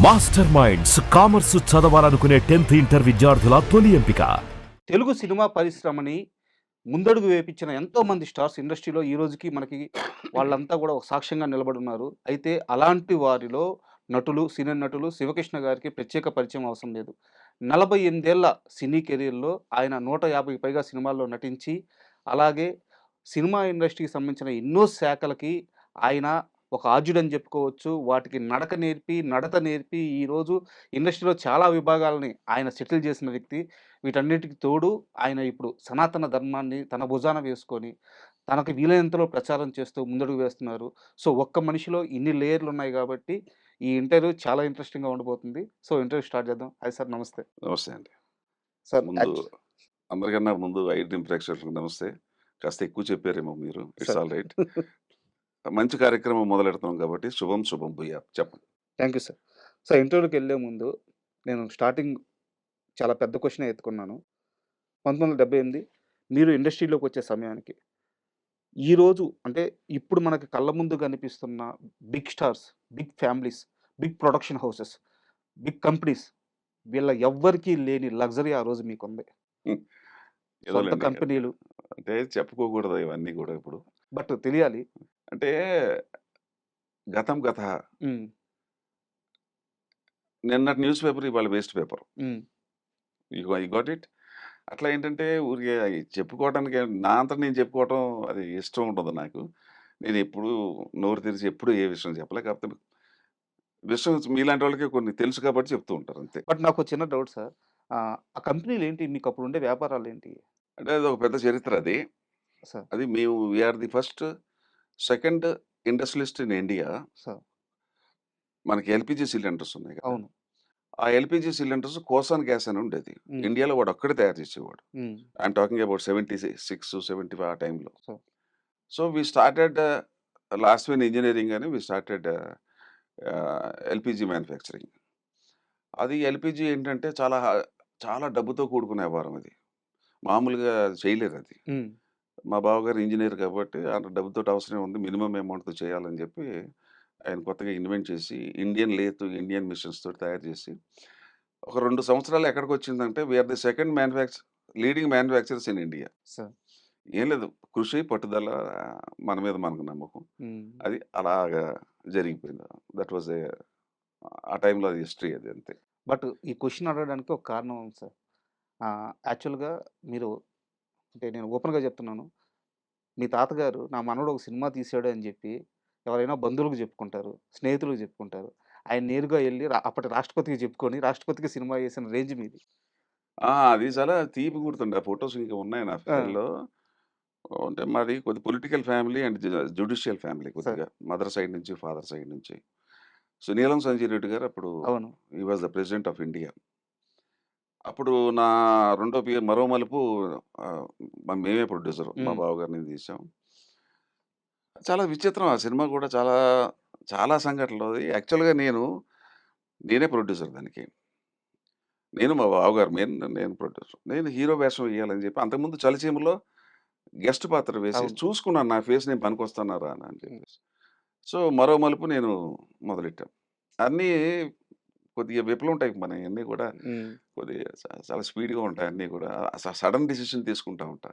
Master minds commerce చదవాలనుకునే 10th inter విద్యార్థుల తొలి ఎంపిక. తెలుగు సినిమా పరిశ్రమని ముందడుగు వేపించిన ఎంతోమంది స్టార్స్ ఇండస్ట్రీలో ఈ రోజుకి మనకి వాళ్ళంతా కూడా ఒక సాక్ష్యంగా నిలబడున్నారు. అయితే అలాంటి వారిలో సీనియర్ నటులు శివకృష్ణ గారికి ప్రత్యేక పరిచయం అవసరం లేదు. 48 ఏళ్ల సినీ కెరియర్‌లో ఆయన 150కి పైగా సినిమాల్లో నటించి, అలాగే సినిమా ఇండస్ట్రీకి సంబంధించిన ఎన్నో శాఖలకి ఆయన ఒక ఆద్యుడని చెప్పుకోవచ్చు. వాటికి నడత నేర్పి ఈరోజు ఇండస్ట్రీలో చాలా విభాగాలని ఆయన సెటిల్ చేసిన వ్యక్తి. వీటన్నిటికి తోడు ఆయన ఇప్పుడు సనాతన ధర్మాన్ని తన భుజాన వేసుకొని, తనకి వీలైనంతలో ప్రచారం చేస్తూ ముందడుగు వేస్తున్నారు. సో, ఒక్క మనిషిలో ఇన్ని లేయర్‌లున్నాయి గాబట్టి, ఈ ఇంటర్వ్యూ చాలా ఇంట్రెస్టింగ్‌గా ఉండబోతుంది. సో, ఇంటర్వ్యూ స్టార్ట్ చేద్దాం. హాయ్ సార్, నమస్తే. నమస్తే అండి. సార్ ముందు అందరికన్నా ముందు ఐ డ్రీమ్ ప్రేక్షకులకు నమస్తే. కాస్త ఎక్కువ చెప్పారేమో మీరు. It's sir all right. మంచి కార్యక్రమం మొదలెడుతున్నాం కాబట్టి శుభం శుభం భూయాత్. చెప్పండి. Thank you sir. సో, ఇంటర్వ్యూకెళ్ళే ముందు నేను స్టార్టింగ్ చాలా పెద్ద క్వెషనే ఎత్తుకున్నాను. 1978 మీరు ఇండస్ట్రీలోకొచ్చే సమయానికి, ఈరోజు అంటే ఇప్పుడు మనకి కళ్ళ ముందు కనిపిస్తున్న big stars, big families, big production houses, big companies వీళ్ళ ఎవ్వరికీ లేని లగ్జరీ ఆ రోజు మీకుంది. హ్మ్. సొంత ఏదోలెండి. కంపెనీలు. అంటే చెప్పుకోకూడదు ఇవన్నీ గూడా ఇప్పుడు. బట్ తెలియాలి. అంటే గతం గతః. హ్మ్. నిన్నటి న్యూస్ పేపర్ ఇవాళ వేస్ట్ పేపర్. హ్మ్. You got it? అట్లా ఏంటంటే ఊరికే అయి చెప్పుకోవడానికి నా అంతట నేను చెప్పుకోవటం అది ఇష్టం ఉండదు నాకు. నేనెప్పుడూ నోరు తెరిచి ఎప్పుడూ ఏ విషయం చెప్పలే. కాకపోతే విషయం మీలాంటి వాళ్ళకి కొన్ని తెలుసు కాబట్టి చెప్తూ ఉంటారు అంతే. బట్ నాకో చిన్న డౌట్ సార్. ఆ కంపెనీలేంటి? మీకప్పుడుండే వ్యాపారాలేంటి? అంటే అదొక పెద్ద చరిత్ర అది. సార్, అది మేము we are the first, second industrialist in India. Sir. మనకి ఎల్‌పీజీ సిలిండర్స్ ఉన్నాయి కదా! అవును. ఆ ఎల్‌పీజీ సిలిండర్స్ కోసాన్ గ్యాస్ అని ఉండేది. హ్మ్. ఇండియాలో వాడొక్కడే తయారు చేసేవాడు. హ్మ్. ఐయామ్ టాకింగ్ అబౌట్ 76, 75 ఆ టైంలో. Sir. So, we started Lastmen engineering అని వి స్టార్టెడ్ ఎల్‌పీజీ మ్యానుఫ్యాక్చరింగ్. అది ఎల్‌పీజీ ఏంటంటే చాలా డబ్బుతో కూడుకున్న వ్యవహారం అది. మామూలుగా చేయలేరది. హ్మ్. మా బావగారు ఇంజినీర్ కాబట్టి అంత డబ్బుతోటి అవసరం ఉంది. మినిమమ్ అమౌంట్‌తో చేయాలని చెప్పి ఆయన కొత్తగా ఇన్వెంట్ చేసి ఇండియన్ లేత్, ఇండియన్ మిషన్స్ తోటి తయారు చేసి ఒక 2 సంవత్సరాలు ఎక్కడికొచ్చిందంటే we are the second leading manufacturers in India. Sir. ఏం లేదు కృషి, పట్టుదల, మన మీద మనకు నమ్మకం. హ్మ్. అది అలాగా జరిగిపోయింది. దట్ వాస్ ఆ టైంలో అది హిస్టరీ అది అంతే. బట్ ఈ క్వెషన్ అడగడానికి ఒక కారణం ఉంది సార్. యాక్చువల్‌గా మీరు అంటే నేను ఓపెన్‌గా చెప్తున్నాను. మీ తాతగారు నా మనవడు ఒక సినిమా తీశాడు అని జెప్పి ఎవరైనా బంధువులకు జెప్పుకుంటారు. స్నేహితులకు జెప్పుకుంటారు. ఆయన నేరుగా ఎళ్లి అప్పటి రాష్ట్రపతికి జెప్పుకొని రాష్ట్రపతికి సినిమా చేసిన రేంజ్ మీది. అది చాలా తీపి గుర్తుండి. ఆ ఫోటోస్ ఇంకా ఉన్నాయి నా ఆ! ఫైల్‌లో. అంటే మాది కొద్ది political family and judicial family sir. కొద్దిగా. మదర్ సైడ్ నుంచి, ఫాదర్ సైడ్ నుంచి. సో, నీలం సంజయ్ రెడ్డి గారు అప్పుడు అవును. He was the president of India. అప్పుడు నా రెండో మరో మలుపు ఆహ్, మేమే ప్రొడ్యూసర్. మా హ్మ్. బావగారు నేను తీసాం. చాలా విచిత్రం ఆ సినిమా కూడా చాలా సంఘటనలు. యాక్చువల్‌గా నేనే ప్రొడ్యూసర్ దానికి. నేను మా బావగారు నేను ప్రొడ్యూసర్. నేను హీరో వేషం ఎయ్యాలని చెప్పి అంతకుముందు 'చలిచీమ'లో గెస్ట్ పాత్ర వేసి అవును. చూసుకున్నాను నా ఫేస్ నేను పనికొస్తానా రానా అని హ్మ్. చెప్పేసి. సో, మరో మలుపు నేను మొదలెట్టాం. అన్నీ కొద్దిగా విఫలవుంటాయి మనయన్నీ కూడా హ్మ్. కొద్దిగా చాలా స్పీడ్‌గా ఉంటాయి అన్నీ కూడా. సడెన్ డెసిషన్ తీసుకుంటా ఉంటా.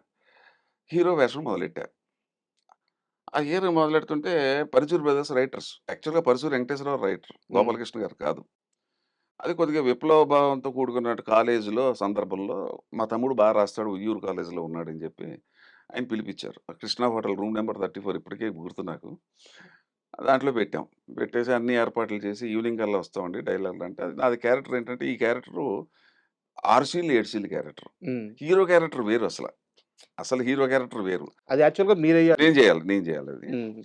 హీరో వేషం మొదలెట్టా. ఆ హీరో మొదలెడుతుంటే 'పరుచూరి బ్రదర్స్' రైటర్స్. యాక్చువల్‌గా 'పరుచూరి వెంకటేశ్వరరావు' రైటర్. హ్మ్. 'గోపాలకృష్ణ' గారు కాదు. అది కొద్దిగా విప్లవ భావంతో కూడుకున్నట్టు కాలేజీలో సందర్భంలో మా తమ్ముడు రాస్తాడు ఉయ్యూరు కాలేజీలో ఉన్నాడని చెప్పి ఆయన పిలిపిచ్చారు. కృష్ణ హోటల్ రూమ్ నంబర్ 34 ఇప్పటికే గుర్తు నాకు. దాంట్లో పెట్టాం. పెట్టేసి అన్ని ఏర్పాట్లు చేసి ఈవినింగ్ కల్లా వస్తామండి డైలాగులు అంటే అది నాది క్యారెక్టర్ ఏంటంటే ఈ క్యారెక్టరు 6 సీన్‌లు, 7 సీన్‌ల క్యారెక్టర్. హ్మ్. హీరో క్యారెక్టర్ వేరు అసల. అసలు హీరో క్యారెక్టర్ వేరు. అది యాక్చువల్‌గా మీరెయ్యాలి. నేను చేయాలది. హ్మ్.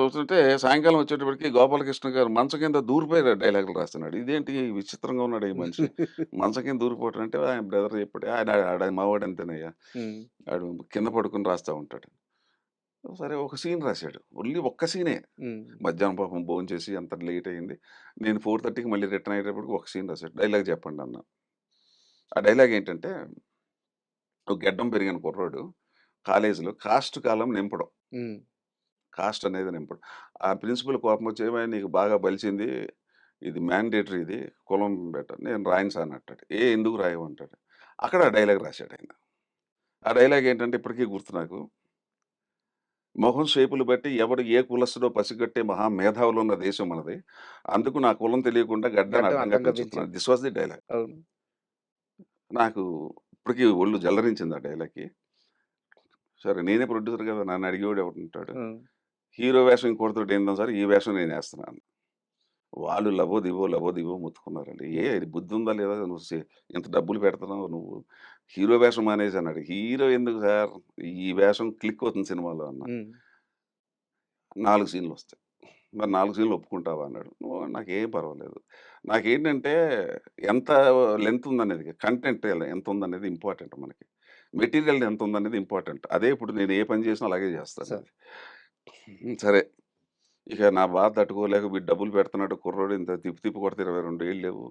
వస్తుంటే సాయంకాలం వచ్చేటప్పటికి గోపాలకృష్ణ గారు మంచం కింద దూరిపోయి డైలాగులు రాస్తున్నాడు. ఇదేంటి విచిత్రంగా ఉన్నాడు ఈ మనిషి. మంచం కింద దూరిపోవటం అంటే ఆయన బ్రదర్ చెప్పాడు. ఆడ మావాడు అంతేనయ్యా. హ్మ్. ఆడు కింద పడుకొని రాస్తా ఉంటాడు. సరే ఒక సీన్ రాసాడు. ఓన్లీ ఒక్క సీనే. హ్మ్. మధ్యాహ్నం పాపం భోంచేసి అంత లేట్ అయింది. నేను 4:30కి మళ్ళీ రిటర్న్ అయ్యేటప్పటికి ఒక సీన్ రాసాడు. డైలాగ్ చెప్పండి అన్నా. ఆ డైలాగ్ ఏంటంటే ఒక గెడ్డం పెరిగిన కుర్రోడు కాలేజీలో కాస్ట్ కాలం నింపడం. హ్మ్. కాస్ట్ అనేది నింపడం. ఆ ప్రిన్సిపల్ కోపమొచ్చి "ఏమయ్య నీకు బాగా బలిసింది. ఇది మ్యాండేటరీ ఇది కులం బెటర్ నేను రాయను సార్ అని అంటాడు. ఎందుకు రాయవు అంటాడు. అక్కడ ఆ డైలాగ్ రాశాడు ఆయన. ఆ డైలాగ్ ఏంటంటే ఇప్పటికీ గుర్తు నాకు. మొహం షేపులు బట్టి ఎవడు ఏ కులస్తుడో పసిగట్టే మహా మేధావులు ఉన్న దేశం మనది. అందుకు నా కులం తెలియకుండా గడ్డాన్ని గడ్డం అడ్డంగా అడ్డంగా పెంచుతున్నాను. పెంచాడు. This was the dialogue. అవును. నాకు ఇప్పటికి ఒళ్ళు జలరించింది ఆ డైలాగ్‌కి. సరే నేనే ప్రొడ్యూసర్ కదా! నన్ను అడిగేవాడు ఎవడుంటాడు. హ్మ్. హీరో వేషం ఇంకోడితోటి ఏందాం సార్ ఈ వేషం నేనేస్తున్నాను. వాళ్ళు లబో దిబో మొత్తుకున్నారండి. ఇది బుద్ధి ఉందా లేదా? నువ్వు ఇంత డబ్బులు పెడుతున్నావు నువ్వు. హీరో వేషం మానేసి అన్నాడు. హీరో ఎందుకు సార్ ఈ వేషం క్లిక్ అవుతుంది సినిమాలో అన్నా. హ్మ్. 4 సీన్‌లొస్తాయి. మరి 4 సీన్‌లు ఒప్పుకుంటావా అన్నాడు. నాకేం పర్వాలేదు. నాకేంటంటే ఎంత లెంత్ ఉందనేది కంటెంట్ ఎంత ఉందనేది ఇంపార్టెంట్ మనకి. మెటీరియల్ ఎంత ఉందనేది ఇంపార్టెంట్. అదే ఇప్పుడు నేను ఏ పని చేసినా అలాగే చేస్తాను. సార్. సరే. ఇక నా బాధ తట్టుకోలేక వీడు డబ్బులు పెడుతున్నాడు కుర్రోడు ఇంత తిప్పి కొడితే 22 ఏళ్ళు లేవు.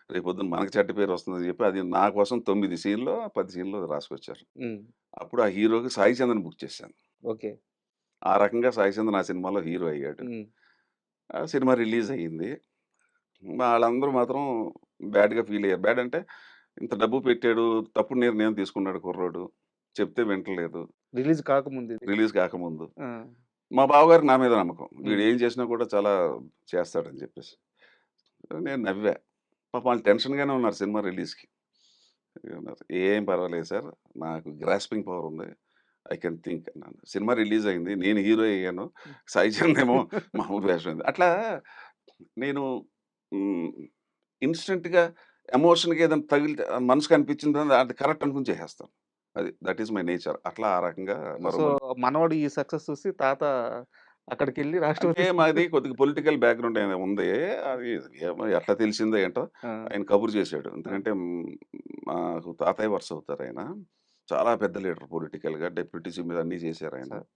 రేపొద్దున మనకు చెడ్డ పేరు వస్తుందని చెప్పి అది నా కోసం 9 సీన్‌లో, 10 సీన్‌లో రాసుకొచ్చారు. హ్మ్. అప్పుడు ఆ హీరోకి సాయి చంద్‌ని బుక్ చేశాను. ఓకే. ఆ రకంగా సాయి చంద్ ఆ సినిమాలో హీరో అయ్యాడు. హ్మ్. ఆ సినిమా రిలీజ్ అయ్యింది. వాళ్ళందరూ మాత్రం బ్యాడ్‌గా ఫీల్ అయ్యారు. బ్యాడ్ అంటే ఇంత డబ్బు పెట్టాడు, తప్పుడు నిర్ణయం తీసుకున్నాడు కుర్రోడు. చెప్తే వింటలేదు. రిలీజ్ కాకముందు ఇది. రిలీజ్ కాకముందు. ఆ! మా బావగారికి నా మీద నమ్మకం. వీడు హ్మ్. ఏం చేసినా కూడా చాలా చేస్తాడని చెప్పేసి. నేను నవ్వా. పాపం వాళ్ళు టెన్షన్‌గానే ఉన్నారు సినిమా రిలీజ్‌కి. అన్నారు, "ఏం పర్వాలేదు సార్. నాకు గ్రాస్పింగ్ పవర్ ఉంది. ఐ కెన్ థింక్" అన్నాను. సినిమా రిలీజ్ అయింది. నేను హీరో అయ్యాను. సాయి చంద్ ఏమో మామూలు వేషం అయింది. అట్లా నేను హ్మ్. ఇన్‌స్టంట్‌గా ఎమోషన్‌గా ఏదైనా తగిలితే మనసుకు అనిపించింది అది కరెక్ట్ అనుకుని చేసేస్తాను. అది దట్ ఈస్ మై నేచర్. అట్లా ఆ రకంగా సో, మరో మనవడు ఈ సక్సెస్ చూసి తాత అక్కడికెళ్ళి అంటే రాష్ట్రపతి మాది కొద్దిగా పొలిటికల్ బ్యాక్‌గ్రౌండ్ ఏదో ఉంది. అది ఏమో ఎట్లా తెలిసిందో ఏంటో ఆ! ఆయన కబురు చేసాడు. ఆ! ఎందుకంటే మాకు తాతయ్య వరుస అవుతారాయన. చాలా పెద్ద లీడర్ పొలిటికల్‌గా డెప్యూటీసీ మీద అన్నీ చేశారాయన. సార్.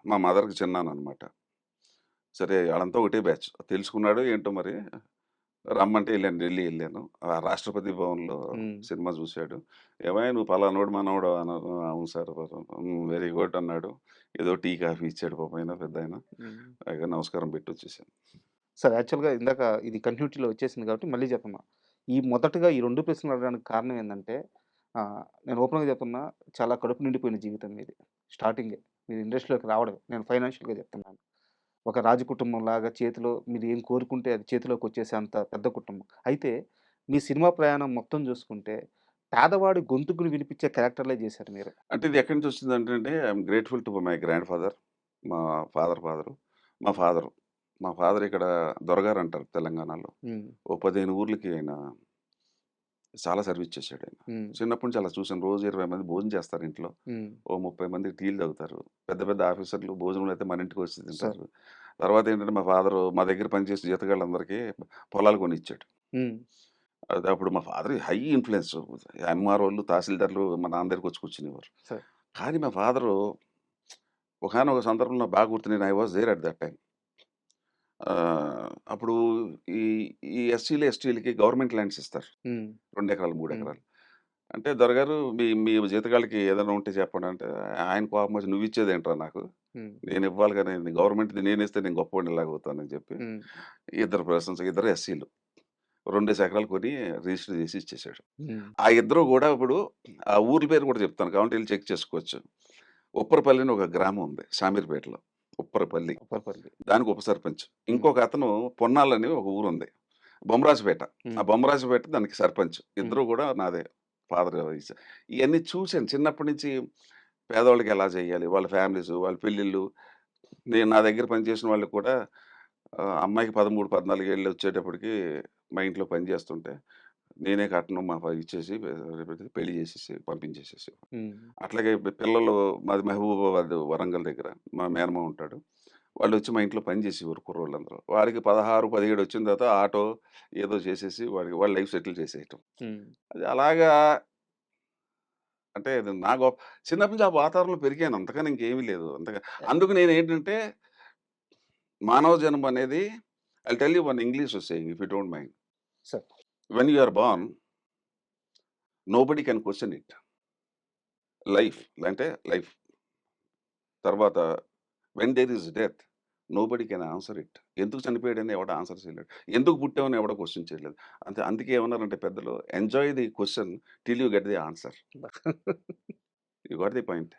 మా మదర్‌కి చిన్నాన్ననమాట. సరే ఆళ్ళంతా ఒకటే బ్యాచ్. తెలుసుకున్నాడో ఏంటో మరి రమ్మంటే ఎళ్ళాను. ఢిల్లీ ఎళ్ళాను. ఆ రాష్ట్రపతి భవన్‌లో హ్మ్. సినిమా చూసాడు. "ఏమయ్య నువ్వు పలానోడు మనవడా" అన్నారు. "అవును సార్." వెరీ గుడ్" అన్నాడు. ఏదో టీ, కాఫీ ఇచ్చాడు పాపం ఆయన పెద్దాయన. హ్మ్. పైగా నమస్కారం పెట్టొచ్చేసాను. సార్ యాక్చువల్‌గా ఇందాక ఇది కంటిన్యూటీలో వచ్చేసింది కాబట్టి మళ్ళీ చెప్తున్నా. ఈ మొదటగా ఈ 2 ప్రశ్నలు అడగడానికి కారణం ఏందంటే నేను ఓపెన్‌గా చెప్తున్నా చాలా కడుపు నిండిపోయిన జీవితం మీది. స్టార్టింగే. మీరు ఇండస్ట్రీలోకి రావడమే. నేను ఫైనాన్షియల్‌గా చెప్తున్నాను. ఒక రాజకుటుంబంలాగా చేతిలో మీరు ఏం కోరుకుంటే అది చేతిలోకొచ్చేసే అంత పెద్ద కుటుంబం. అయితే మీ సినిమా ప్రయాణం మొత్తం చూసుకుంటే పేదవాడి గొంతుకుని వినిపించే క్యారెక్టర్‌లే చేశారు మీరు. అంటే ఇది ఎక్కడి నుంచి వచ్చిందంటే I'm grateful to my grand father. మా ఫాదరు. మా ఫాదరు. మా ఫాదర్ ఇక్కడ దొరగారు అంటారు తెలంగాణలో. హ్మ్. ఓ 15 ఊర్లకి ఆయన చాలా సర్వీస్ చేశాడాయన. హ్మ్. చిన్నప్పటి నుంచి అలా చూసాను. రోజు 20 మంది భోజనం చేస్తారు ఇంట్లో. హ్మ్. ఓ 30 మంది టీలు తాగుతారు. పెద్ద పెద్ద ఆఫీసర్‌లు భోజనాలైతే మన ఇంటికొచ్చి సార్. తింటారు. తర్వాతేంటంటే మా ఫాదరు మా దగ్గర పనిచేసే జీతగాళ్ళందరికీ పొలాలు కొనిచ్చాడు. హ్మ్. అది అప్పుడు మా ఫాదర్ హై ఇన్‌ఫ్లూయెన్స్. ఎంఆర్‌ఓలు, తహసీల్దార్‌లు మా నాన్న దగ్గరకొచ్చి కూర్చునేవారు. సార్. కానీ మా ఫాదరు ఒకానొక సందర్భంలో నాకు బాగా గుర్తు నేను I was there at that time. అప్పుడు ఈ ఈ ఎస్సీలు, ఎస్టీలకి గవర్నమెంట్ ల్యాండ్స్ ఇస్తారు. హ్మ్. 2 ఎకరాలు, 3 హ్మ్. ఎకరాలు. అంటే దొరగారు మీ జీతగాళ్ళకి ఏదైనా ఉంటే చెప్పండి అంటే, ఆయన కోపమొచ్చి "నువ్విచ్చేదేంట్రా నాకు? హ్మ్. నేనివ్వాలి గాని గవర్నమెంట్‌ది నేనిస్తే నేను గొప్పోడిని ఎలాగవుతానని" చెప్పి హ్మ్. ఇద్దరు పర్సన్స్ ఇద్దరు ఎస్సీలు. 2 ఎకరాలు కొని రిజిస్టర్ చేసి ఇచ్చేసాడు. హ్మ్. ఆ ఇద్దరు గూడా ఇప్పుడు ఆ ఊర్ల పేరు కూడా చెప్తాను. కావాలంటే ఎళ్లి చెక్ చేసుకోవచ్చు. ఉప్పరపల్లి అని ఒక గ్రామం ఉంది షామీర్‌పేటలో. ఉప్పరపల్లి. అప్పరపల్లి. దానికి ఉప సర్పంచ్. హ్మ్. ఇంకొక అతను పొన్నాలని ఒక ఊరుంది. బొమ్మరాజుపేట. ఆ హ్మ్. బొమ్మరాజుపేట దానికి సర్పంచ్. హ్మ్. ఇద్దరు గూడా నాదే. ఫాదర్ ఇయన్నీ చూసాను. చిన్నప్పటి నుంచి పేదవాళ్ళకి ఎలా చేయాలి? వాళ్ళ ఫ్యామిలీసు, వాళ్ళ పెళ్ళిళ్ళు. నేను నా దగ్గర పనిచేసిన వాళ్ళు కూడా అమ్మాయికి 13, 14 ఏళ్ళు వచ్చేటప్పటికి మా ఇంట్లో పని చేస్తుంటే, నేనే కట్నం ఇచ్చేసి పెళ్లి చేసేసి పంపించేసేసి హ్మ్. అట్లాగే పిల్లలు మాది మహబూబాబాద్ వరంగల్ దగ్గర. మా మేనమామ ఉంటాడు. వాళ్ళొచ్చి మా ఇంట్లో పని చేసేవారు కుర్రోళ్ళందరూ. వాడికి 16, 17 వచ్చిన తర్వాత ఆటో ఏదో చేసేసి వాడి లైఫ్ సెటిల్ చేసేయటం. హ్మ్. అది అలాగా అంటే అది నా చిన్నప్పటి నుంచి ఆ వాతావరణంలో పెరిగాను. అంతకని ఇంకేమీ లేదు. అందుకు నేనేంటంటే మానవ జన్మ అనేది I'll tell you one English saying if you don't mind. Sir. When you are born nobody can question it. Life అంటే లైఫ్. తర్వాత when there is death nobody can answer it. ఎందుకు చనిపోయాడని ఎవడు ఆన్సర్ చేయలేడు. ఎందుకు పుట్టావని ఎవడో క్వెషన్ చేయలేదు. అందుకే ఏమన్నారంటే పెద్దలు, enjoy the question till you get the answer. You got the point.